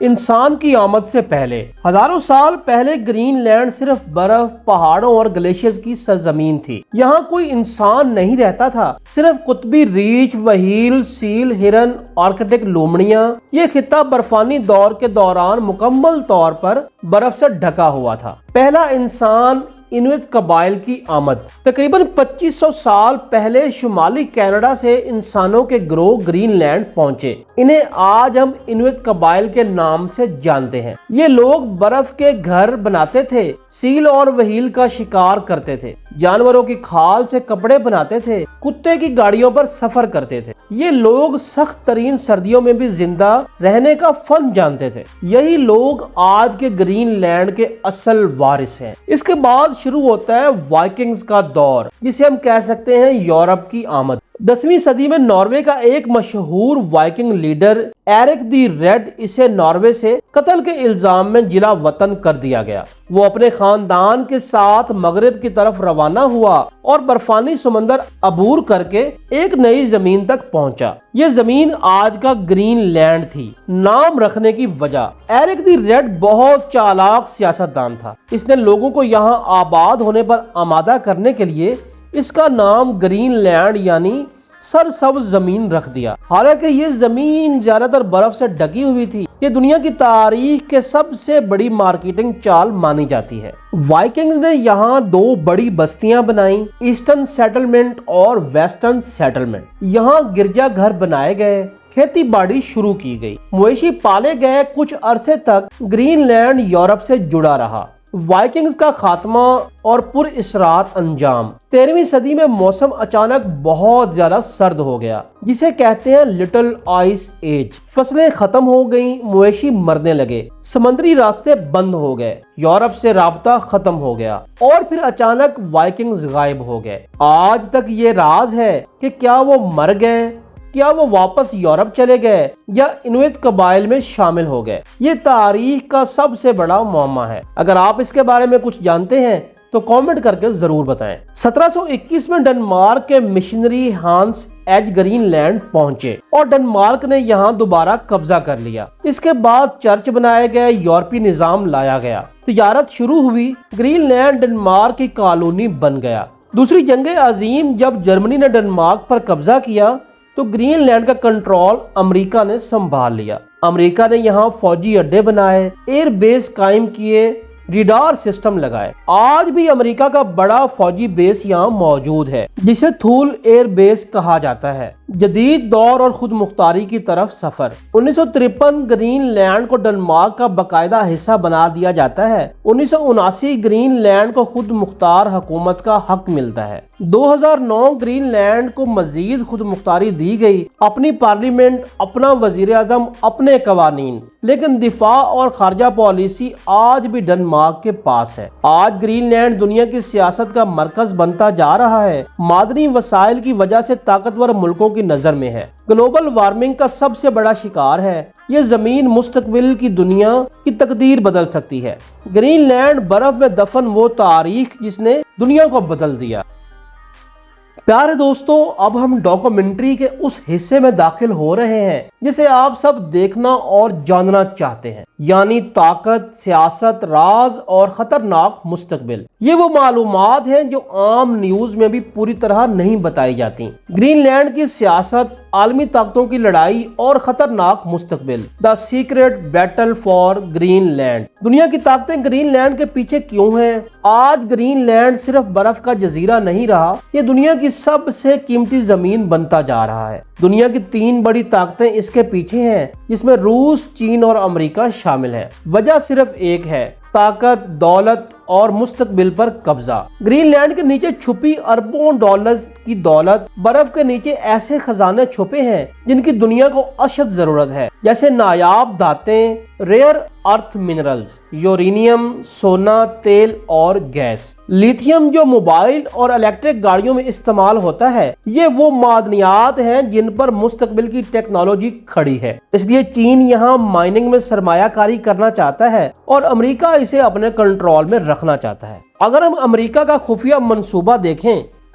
انسان کی آمد سے پہلے ہزاروں سال پہلے گرین لینڈ صرف برف، پہاڑوں اور گلیشیئرز کی سرزمین تھی۔ یہاں کوئی انسان نہیں رہتا تھا، صرف قطبی ریچھ، وہیل، سیل، ہرن، آرکٹک لومڑیاں۔ یہ خطہ برفانی دور کے دوران مکمل طور پر برف سے ڈھکا ہوا تھا۔ پہلا انسان انویت قبائل کی آمد۔ تقریباً 2500 سال پہلے شمالی کینیڈا سے انسانوں کے گروہ گرین لینڈ پہنچے۔ انہیں آج ہم انویت قبائل کے نام سے جانتے ہیں۔ یہ لوگ برف کے گھر بناتے تھے، سیل اور وہیل کا شکار کرتے تھے، جانوروں کی کھال سے کپڑے بناتے تھے، کتے کی گاڑیوں پر سفر کرتے تھے۔ یہ لوگ سخت ترین سردیوں میں بھی زندہ رہنے کا فن جانتے تھے۔ یہی لوگ آج کے گرین لینڈ کے اصل وارث ہیں۔ اس کے بعد شروع ہوتا ہے وائکنگز کا دور، جسے ہم کہہ سکتے ہیں یورپ کی آمد۔ 10ویں صدی میں ناروے کا ایک مشہور وائکنگ لیڈر ایرک دی ریڈ، اسے ناروے سے قتل کے الزام میں جلا وطن کر دیا گیا۔ وہ اپنے خاندان کے ساتھ مغرب کی طرف روانہ ہوا اور برفانی سمندر عبور کر کے ایک نئی زمین تک پہنچا۔ یہ زمین آج کا گرین لینڈ تھی۔ نام رکھنے کی وجہ، ایرک دی ریڈ بہت چالاک سیاستدان تھا۔ اس نے لوگوں کو یہاں آباد ہونے پر آمادہ کرنے کے لیے اس کا نام گرین لینڈ یعنی سرسبز زمین رکھ دیا۔ حالانکہ یہ زمین زیادہ تر برف سے ڈھکی ہوئی تھی۔ یہ دنیا کی تاریخ کے سب سے بڑی مارکیٹنگ چال مانی جاتی ہے۔ وائکنگز نے یہاں دو بڑی بستیاں بنائیں، ایسٹرن سیٹلمنٹ اور ویسٹرن سیٹلمنٹ۔ یہاں گرجا گھر بنائے گئے، کھیتی باڑی شروع کی گئی، مویشی پالے گئے۔ کچھ عرصے تک گرین لینڈ یورپ سے جڑا رہا۔ وائکنگز کا خاتمہ اور پر اسرار انجام۔ 13ویں صدی میں موسم اچانک بہت زیادہ سرد ہو گیا، جسے کہتے ہیں لٹل آئس ایج۔ فصلیں ختم ہو گئیں، مویشی مرنے لگے، سمندری راستے بند ہو گئے، یورپ سے رابطہ ختم ہو گیا اور پھر اچانک وائکنگز غائب ہو گئے۔ آج تک یہ راز ہے کہ کیا وہ مر گئے، کیا وہ واپس یورپ چلے گئے یا انویت قبائل میں شامل ہو گئے۔ یہ تاریخ کا سب سے بڑا معمہ ہے۔ اگر آپ اس کے بارے میں کچھ جانتے ہیں تو کامنٹ کر کے ضرور بتائیں۔ 1721 میں ڈنمارک کے missionary Hans Egede Greenland پہنچے اور ڈنمارک نے یہاں دوبارہ قبضہ کر لیا۔ اس کے بعد چرچ بنائے گئے، یورپی نظام لایا گیا، تجارت شروع ہوئی، گرین لینڈ ڈنمارک کی کالونی بن گیا۔ دوسری جنگ عظیم جب جرمنی نے ڈنمارک پر قبضہ کیا تو گرین لینڈ کا کنٹرول امریکہ نے سنبھال لیا۔ امریکہ نے یہاں فوجی اڈے بنائے، ایئر بیس قائم کیے، ریڈار سسٹم لگائے۔ آج بھی امریکہ کا بڑا فوجی بیس یہاں موجود ہے، جسے تھول ایئر بیس کہا جاتا ہے۔ جدید دور اور خود مختاری کی طرف سفر۔ 1953 گرین لینڈ کو ڈنمارک کا باقاعدہ حصہ بنا دیا جاتا ہے۔ 1979 گرین لینڈ کو خود مختار حکومت کا حق ملتا ہے۔ 2009 گرین لینڈ کو مزید خود مختاری دی گئی، اپنی پارلیمنٹ، اپنا وزیر اعظم، اپنے قوانین۔ لیکن دفاع اور خارجہ پالیسی آج بھی ڈنمارک کے پاس ہے۔ آج گرین لینڈ دنیا کی سیاست کا مرکز بنتا جا رہا ہے، معدنی وسائل کی وجہ سے طاقتور ملکوں کی نظر میں ہے، گلوبل وارمنگ کا سب سے بڑا شکار ہے۔ یہ زمین مستقبل کی دنیا کی تقدیر بدل سکتی ہے۔ گرین لینڈ برف میں دفن وہ تاریخ جس نے دنیا کو بدل دیا۔ پیارے دوستو، اب ہم ڈاکومنٹری کے اس حصے میں داخل ہو رہے ہیں جسے آپ سب دیکھنا اور جاننا چاہتے ہیں، یعنی طاقت، سیاست، راز اور خطرناک مستقبل۔ یہ وہ معلومات ہیں جو عام نیوز میں بھی پوری طرح نہیں بتائی جاتی۔ گرین لینڈ کی سیاست، عالمی طاقتوں کی لڑائی اور خطرناک مستقبل۔ The secret battle for Greenland لینڈ۔ دنیا کی طاقتیں گرین لینڈ کے پیچھے کیوں ہیں؟ آج گرین لینڈ صرف برف کا جزیرہ نہیں رہا، یہ دنیا کی سب سے قیمتی زمین بنتا جا رہا ہے۔ دنیا کی 3 بڑی طاقتیں اس کے پیچھے ہیں، جس میں روس، چین اور امریکہ شامل ہیں۔ وجہ صرف ایک ہے، طاقت، دولت اور مستقبل پر قبضہ۔ گرین لینڈ کے نیچے چھپی اربوں ڈالرز کی دولت، برف کے نیچے ایسے خزانے چھپے ہیں جن کی دنیا کو اشد ضرورت ہے، جیسے نایاب دھاتیں، ریئر ارتھ منرلز، یورینیم، سونا، تیل اور گیس۔ لیتھیم جو موبائل اور الیکٹرک گاڑیوں میں استعمال ہوتا ہے، یہ وہ معدنیات ہیں جن پر مستقبل کی ٹیکنالوجی کھڑی ہے۔ اس لیے چین یہاں مائننگ میں سرمایہ کاری کرنا چاہتا ہے اور امریکہ اسے اپنے کنٹرول میں رکھنا چاہتا ہے۔ اگر ہم امریکہ کا خفیہ منصوبہ دیکھیں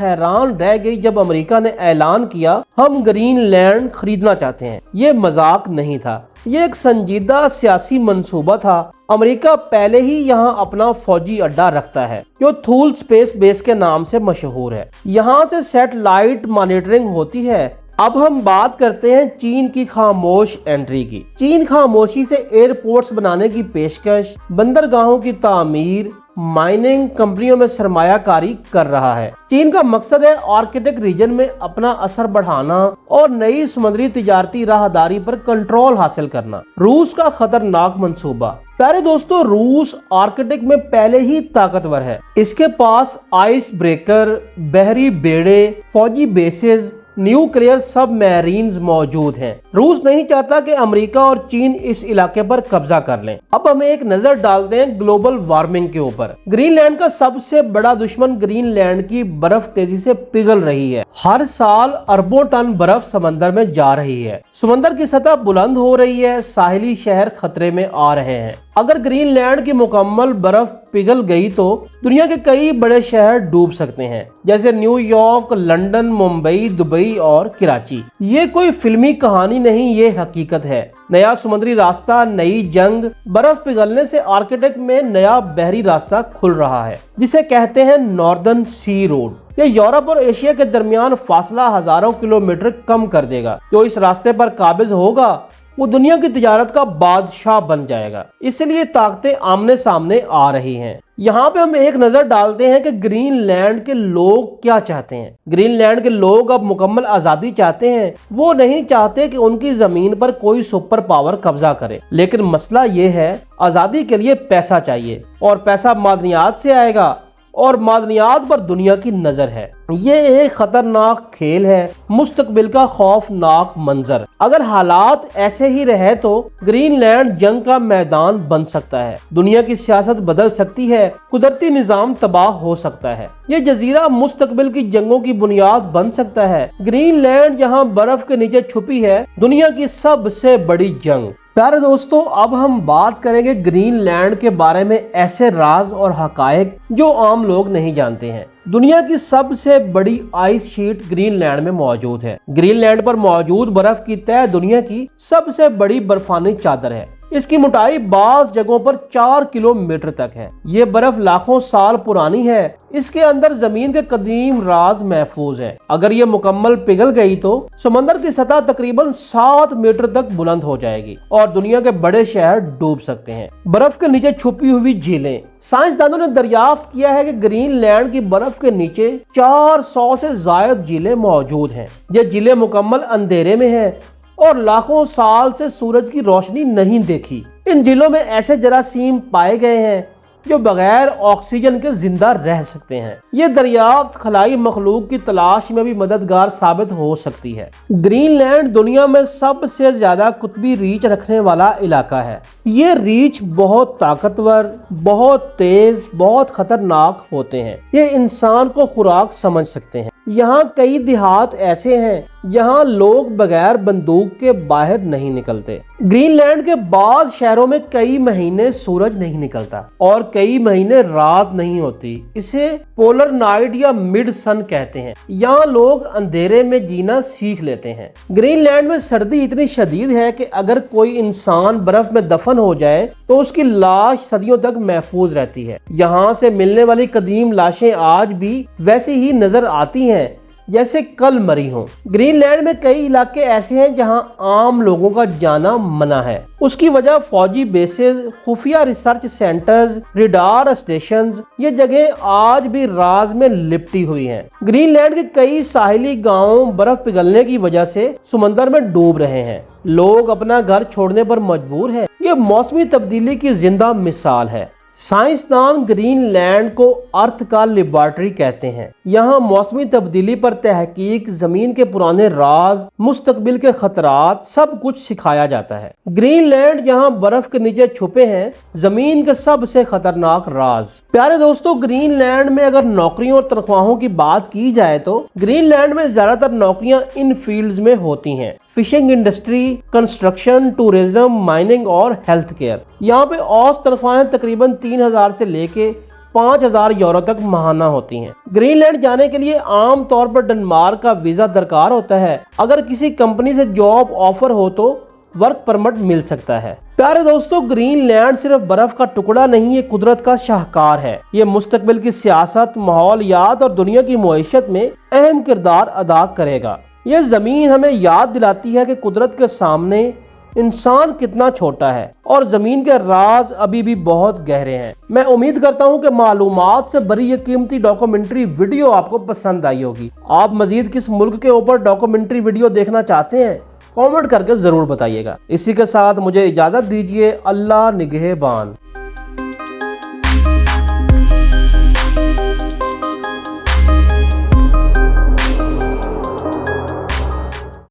حیران رہ گئی جب امریکہ نے اعلان کیا ہم گرین لینڈ خریدنا چاہتے ہیں۔ یہ مذاق نہیں تھا، یہ ایک سنجیدہ سیاسی منصوبہ تھا۔ امریکہ پہلے ہی یہاں اپنا فوجی اڈا رکھتا ہے جو تھول اسپیس بیس کے نام سے مشہور ہے۔ یہاں سے سیٹلائٹ مانیٹرنگ ہوتی ہے۔ اب ہم بات کرتے ہیں چین کی خاموش انٹری کی۔ چین خاموشی سے ایئرپورٹس بنانے کی پیشکش، بندرگاہوں کی تعمیر، مائننگ کمپنیوں میں سرمایہ کاری کر رہا ہے۔ چین کا مقصد ہے آرکٹک ریجن میں اپنا اثر بڑھانا اور نئی سمندری تجارتی راہداری پر کنٹرول حاصل کرنا۔ روس کا خطرناک منصوبہ۔ پیارے دوستو، روس آرکٹک میں پہلے ہی طاقتور ہے۔ اس کے پاس آئس بریکر، بحری بیڑے، فوجی بیسز، نیوکلیئر سب میرینز موجود ہیں۔ روس نہیں چاہتا کہ امریکہ اور چین اس علاقے پر قبضہ کر لیں۔ اب ہمیں ایک نظر ڈالتے ہیں گلوبل وارمنگ کے اوپر۔ گرین لینڈ کا سب سے بڑا دشمن گرین لینڈ کی برف تیزی سے پگھل رہی ہے۔ ہر سال اربوں ٹن برف سمندر میں جا رہی ہے۔ سمندر کی سطح بلند ہو رہی ہے، ساحلی شہر خطرے میں آ رہے ہیں۔ اگر گرین لینڈ کی مکمل برف پگھل گئی تو دنیا کے کئی بڑے شہر ڈوب سکتے ہیں، جیسے new York, London, Mumbai, Dubai اور کراچی۔ یہ کوئی فلمی کہانی نہیں، یہ حقیقت ہے۔ نیا سمندری راستہ، نئی جنگ۔ برف پگھلنے سے آرکٹک میں نیا بحری راستہ کھل رہا ہے جسے کہتے ہیں ناردرن سی روڈ۔ یہ یورپ اور ایشیا کے درمیان فاصلہ ہزاروں کلومیٹر کم کر دے گا۔ جو اس راستے پر قابض ہوگا وہ دنیا کی تجارت کا بادشاہ بن جائے گا۔ اس لیے طاقتیں آمنے سامنے آ رہی ہیں۔ یہاں پہ ہم ایک نظر ڈالتے ہیں کہ گرین لینڈ کے لوگ کیا چاہتے ہیں۔ گرین لینڈ کے لوگ اب مکمل آزادی چاہتے ہیں۔ وہ نہیں چاہتے کہ ان کی زمین پر کوئی سپر پاور قبضہ کرے، لیکن مسئلہ یہ ہے آزادی کے لیے پیسہ چاہیے، اور پیسہ معدنیات سے آئے گا، اور معدنیات پر دنیا کی نظر ہے۔ یہ ایک خطرناک کھیل ہے، مستقبل کا خوفناک منظر۔ اگر حالات ایسے ہی رہے تو گرین لینڈ جنگ کا میدان بن سکتا ہے، دنیا کی سیاست بدل سکتی ہے، قدرتی نظام تباہ ہو سکتا ہے۔ یہ جزیرہ مستقبل کی جنگوں کی بنیاد بن سکتا ہے۔ گرین لینڈ جہاں برف کے نیچے چھپی ہے دنیا کی سب سے بڑی جنگ۔ پیارے دوستو، اب ہم بات کریں گے گرین لینڈ کے بارے میں ایسے راز اور حقائق جو عام لوگ نہیں جانتے ہیں۔ دنیا کی سب سے بڑی آئس شیٹ گرین لینڈ میں موجود ہے۔ گرین لینڈ پر موجود برف کی تہ دنیا کی سب سے بڑی برفانی چادر ہے۔ اس کی موٹائی بعض جگہوں پر 4 کلومیٹر تک ہے۔ یہ برف لاکھوں سال پرانی ہے۔ اس کے اندر زمین کے قدیم راز محفوظ ہیں۔ اگر یہ مکمل پگھل گئی تو سمندر کی سطح تقریباً 7 میٹر تک بلند ہو جائے گی اور دنیا کے بڑے شہر ڈوب سکتے ہیں۔ برف کے نیچے چھپی ہوئی جھیلیں۔ سائنسدانوں نے دریافت کیا ہے کہ گرین لینڈ کی برف کے نیچے 400 سے زائد جھیلیں موجود ہیں۔ یہ جھیلیں مکمل اندھیرے میں ہیں اور لاکھوں سال سے سورج کی روشنی نہیں دیکھی۔ ان جھیلوں میں ایسے جراثیم پائے گئے ہیں جو بغیر آکسیجن کے زندہ رہ سکتے ہیں۔ یہ دریافت خلائی مخلوق کی تلاش میں بھی مددگار ثابت ہو سکتی ہے۔ گرین لینڈ دنیا میں سب سے زیادہ قطبی ریچھ رکھنے والا علاقہ ہے۔ یہ ریچھ بہت طاقتور، بہت تیز، بہت خطرناک ہوتے ہیں۔ یہ انسان کو خوراک سمجھ سکتے ہیں۔ یہاں کئی دیہات ایسے ہیں جہاں لوگ بغیر بندوق کے باہر نہیں نکلتے۔ گرین لینڈ کے بعض شہروں میں کئی مہینے سورج نہیں نکلتا اور کئی مہینے رات نہیں ہوتی۔ اسے پولر نائٹ یا مڈ سن کہتے ہیں۔ یہاں لوگ اندھیرے میں جینا سیکھ لیتے ہیں۔ گرین لینڈ میں سردی اتنی شدید ہے کہ اگر کوئی انسان برف میں دفن ہو جائے تو اس کی لاش صدیوں تک محفوظ رہتی ہے۔ یہاں سے ملنے والی قدیم لاشیں آج بھی ویسی ہی نظر آتی ہیں جیسے کل مری ہوں۔ گرین لینڈ میں کئی علاقے ایسے ہیں جہاں عام لوگوں کا جانا منع ہے۔ اس کی وجہ فوجی بیسز، خفیہ ریسرچ سینٹرز، ریڈار اسٹیشنز، یہ جگہیں آج بھی راز میں لپٹی ہوئی ہیں۔ گرین لینڈ کے کئی ساحلی گاؤں برف پگھلنے کی وجہ سے سمندر میں ڈوب رہے ہیں۔ لوگ اپنا گھر چھوڑنے پر مجبور ہیں۔ یہ موسمی تبدیلی کی زندہ مثال ہے۔ سائنسدان گرین لینڈ کو ارتھ کا لیبارٹری کہتے ہیں۔ یہاں موسمی تبدیلی پر تحقیق، زمین کے پرانے راز، مستقبل کے خطرات، سب کچھ سکھایا جاتا ہے۔ گرین لینڈ جہاں برف کے نیچے چھپے ہیں زمین کے سب سے خطرناک راز۔ پیارے دوستو، گرین لینڈ میں اگر نوکریوں اور تنخواہوں کی بات کی جائے تو گرین لینڈ میں زیادہ تر نوکریاں ان فیلڈز میں ہوتی ہیں: fishing industry, construction, tourism, mining اور ہیلتھ کیئر۔ یہاں پہ اوسط تنخواہیں تقریباً 3000 سے لے کے 5000 یورو تک ماہانہ ہوتی ہیں۔ گرین لینڈ جانے کے لیے عام طور پر ڈنمارک کا ویزا درکار ہوتا ہے۔ اگر کسی کمپنی سے جاب آفر ہو تو ورک پرمٹ مل سکتا ہے۔ پیارے دوستو، گرین لینڈ صرف برف کا ٹکڑا نہیں، یہ قدرت کا شاہکار ہے۔ یہ مستقبل کی سیاست، ماحولیات اور دنیا کی معیشت میں اہم کردار ادا کرے گا۔ یہ زمین ہمیں یاد دلاتی ہے کہ قدرت کے سامنے انسان کتنا چھوٹا ہے اور زمین کے راز ابھی بھی بہت گہرے ہیں۔ میں امید کرتا ہوں کہ معلومات سے بھری یہ قیمتی ڈاکومنٹری ویڈیو آپ کو پسند آئی ہوگی۔ آپ مزید کس ملک کے اوپر ڈاکومنٹری ویڈیو دیکھنا چاہتے ہیں؟ کامنٹ کر کے ضرور بتائیے گا۔ اسی کے ساتھ مجھے اجازت دیجیے۔ اللہ نگہبان۔